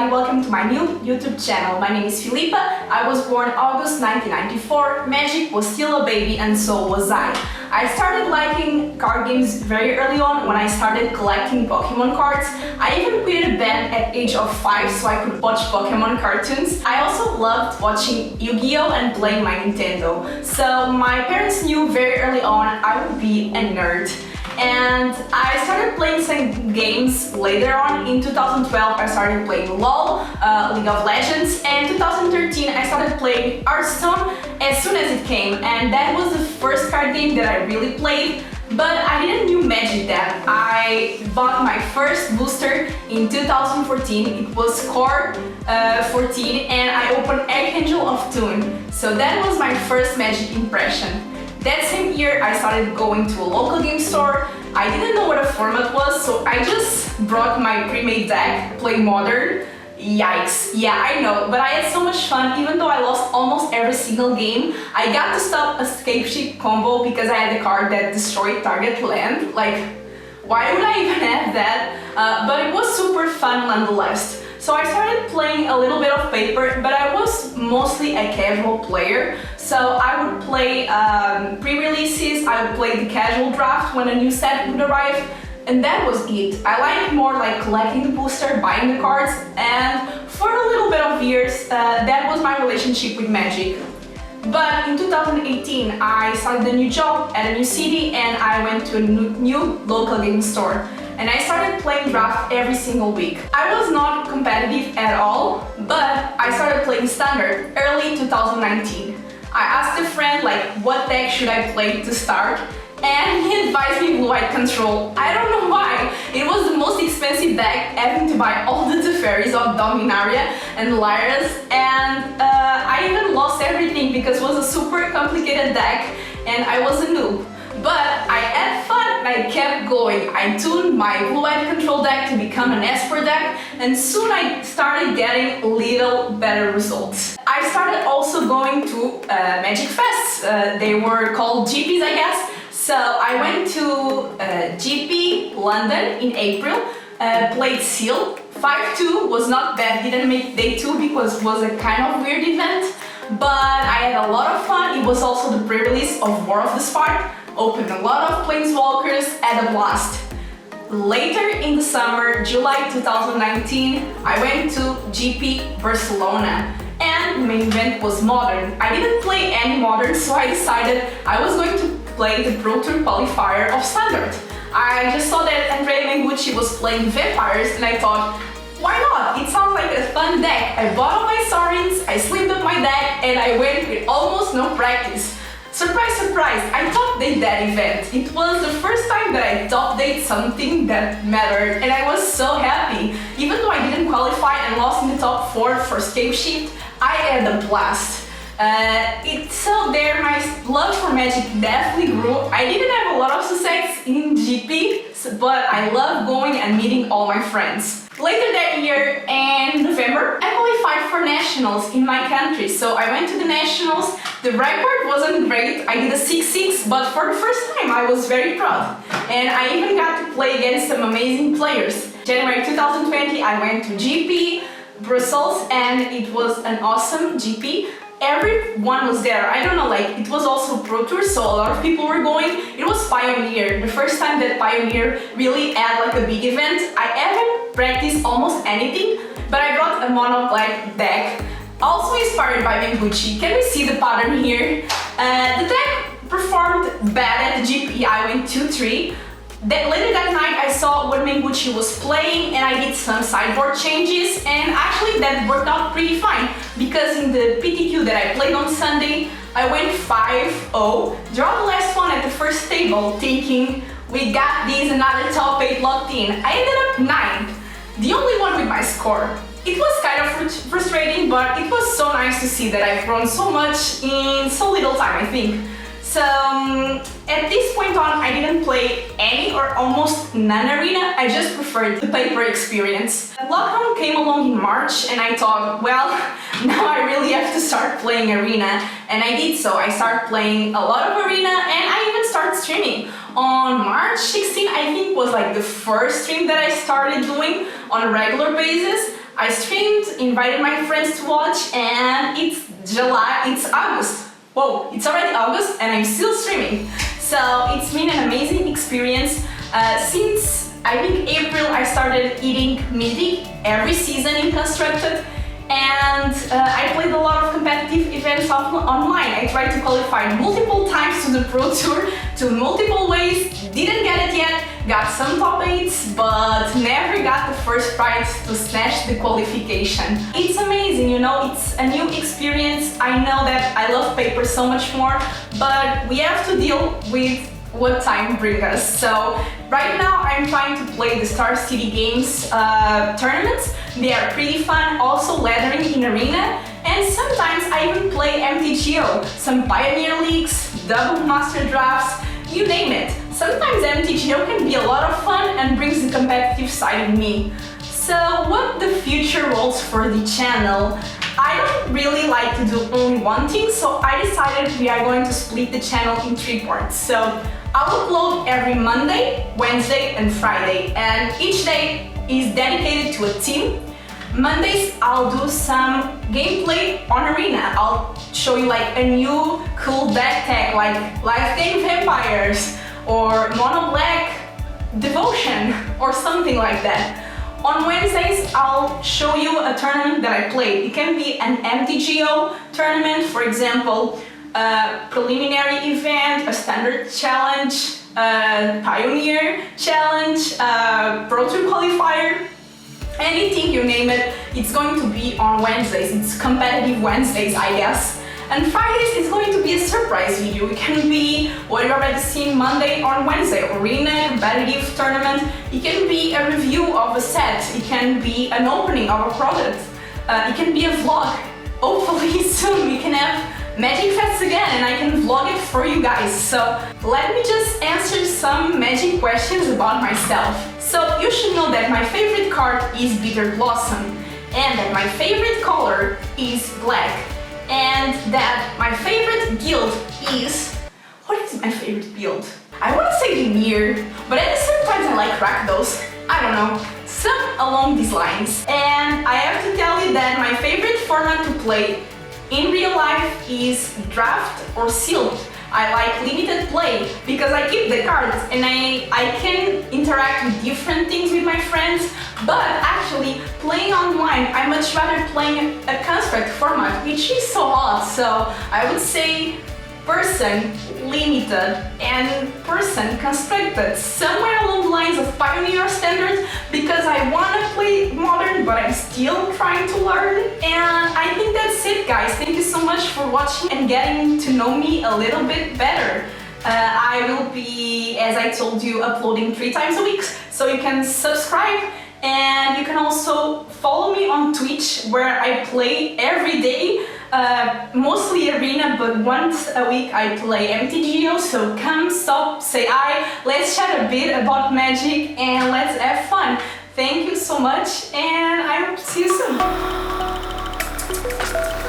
everybody, welcome to my new YouTube channel. My name is Filipa, I was born August 1994, Magic was still a baby and so was I. I started liking card games very early on when I started collecting Pokemon cards. I even quit a band at age of 5 so I could watch Pokemon cartoons. I also loved watching Yu-Gi-Oh! And playing my Nintendo. So my parents knew very early on I would be a nerd. And I started playing some games later on. In 2012 I started playing LOL, League of Legends, and in 2013 I started playing Hearthstone as soon as it came, and that was the first card game that I really played. But I didn't know Magic then. I bought my first booster in 2014, it was Core 14, and I opened Archangel of Toon. So that was my first Magic impression. That same year I started going to a local game store. I didn't know what a format was, so I just brought my pre-made deck, play Modern. Yikes, yeah, I know, but I had so much fun. Even though I lost almost every single game, I got to stop a Escape Ship combo because I had a card that destroyed target land. Like, why would I even have that? But it was super fun nonetheless. So I started playing a little bit of paper, but I was mostly a casual player. So I would play pre-releases, I would play the casual draft when a new set would arrive, and that was it. I liked more like collecting the booster, buying the cards, and for a little bit of years, that was my relationship with Magic. But in 2018, I started a new job at a new city and I went to a new local game store. And I started playing draft every single week. I was not competitive at all, but I started playing standard early 2019. I asked a friend like what deck should I play to start, and he advised me Blue-White Control. I don't know why. It was the most expensive deck, having to buy all the Teferis of Dominaria and Lyras, and I even lost everything because it was a super complicated deck and I was a noob. But I had fun and I kept going. I tuned my Blue-White Control deck to become an Esper deck, and soon I started getting a little better results. I started also going to Magic Fests. They were called GPs, I guess. So I went to GP London in April, played Seal. 5-2 was not bad, didn't make day 2 because it was a kind of weird event. But I had a lot of fun. It was also the pre-release of War of the Spark. Opened a lot of Planeswalkers, had a blast. Later in the summer, July 2019, I went to GP Barcelona, and the main event was Modern. I didn't play any Modern, so I decided I was going to play the Pro Tour qualifier of Standard. I just saw that Andrea Mengucci was playing Vampires and I thought, why not? It sounds like a fun deck. I bought all my Saurons, I slimmed up my deck, and I went with almost no practice. Surprise, surprise, I top date that event. It was the first time that I top date something that mattered, and I was so happy. Even though I didn't qualify and lost in the top 4 for Escape Shift, I had a blast. So there, my love for Magic definitely grew. I didn't have a lot of success in GP, but I love going and meeting all my friends. Later that year, in November, I qualified for nationals in my country, so I went to the nationals. The record wasn't great, I did a 6-6, but for the first time I was very proud. And I even got to play against some amazing players. January 2020, I went to GP Brussels, and it was an awesome GP. Everyone was there. I don't know, like, it was also Pro Tour, so a lot of people were going. It was Pioneer, the first time that Pioneer really had like a big event. I haven't practiced almost anything, but I brought a mono black deck, also inspired by Mengucci. Can we see the pattern here? The deck performed bad at the GP. I went 2-3. Then later that night I saw what Mengucci was playing and I did some sideboard changes, and actually that worked out pretty fine because in the PTQ that I played on Sunday I went 5-0, draw the last one at the first table thinking we got these, another top 8 locked in. I ended up 9th, the only one with my score. It was kind of frustrating, but it was so nice to see that I've grown so much in so little time, I think. So at this point on, I didn't play any or almost none arena, I just preferred the paper experience. Lockdown came along in March and I thought, well, now I really have to start playing arena, and I did so. I started playing a lot of arena and I even started streaming. On March 16, I think was like the first stream that I started doing on a regular basis. I streamed, invited my friends to watch, and it's August. Whoa, it's already August and I'm still streaming. So it's been an amazing experience. Since I think April I started eating Mythic every season in Constructed, and I played a lot of competitive events online. I tried to qualify multiple times to the Pro Tour, to multiple ways, didn't get it yet, got some top 8s, but never got the first prize to snatch the qualification. It's amazing, you know, it's a new experience. I know that I love paper so much more, but we have to deal with what time brings us. So right now I'm trying to play the Star City Games tournaments. They are pretty fun, also leathering in arena, and sometimes I even play MTGO, some Pioneer Leagues, double master drafts, you name it. Sometimes MTGO can be a lot of fun and brings the competitive side in me. So what the future holds for the channel? I don't really like to do only one thing, so I decided we are going to split the channel in 3 parts. So I'll upload every Monday, Wednesday and Friday, and each day is dedicated to a team. Mondays I'll do some gameplay on Arena. I'll show you like a new cool deck tech like Life-Game Vampires or Mono Black Devotion or something like that. On Wednesdays, I'll show you a tournament that I played. It can be an MTGO tournament, for example, a preliminary event, a standard challenge, a pioneer challenge, a Pro Tour qualifier, anything you name it, it's going to be on Wednesdays. It's competitive Wednesdays, I guess. And Fridays is going to be a surprise video. It can be what you already seen Monday on Wednesday, arena, competitive tournament. It can be a review of a set. It can be an opening of a product. It can be a vlog. Hopefully soon we can have Magic Fest again and I can vlog it for you guys. So let me just answer some Magic questions about myself. So you should know that my favorite card is Bitter Blossom and that my favorite color is black. And that my favorite guild is... What is my favorite guild? I want to say Lemire, but at the same time I like Rakdos. I don't know, some along these lines. And I have to tell you that my favorite format to play in real life is Draft or Sealed. I like limited play because I keep the cards and I can interact with different things with my friends, but actually playing online, I much rather playing a construct format, which is so hot. So I would say person limited and person constructed, somewhere along the lines of Pioneer Standard, because I want to play Modern but I'm still trying to learn. And I think that's it, guys. Thank you so much for watching and getting to know me a little bit better. I will be, as I told you, uploading 3 times a week, so you can subscribe. And you can also follow me on Twitch, where I play every day, mostly Arena, but once a week I play MTGO, so come, stop, say hi, let's chat a bit about Magic and let's have fun. Thank you so much and I hope to see you soon.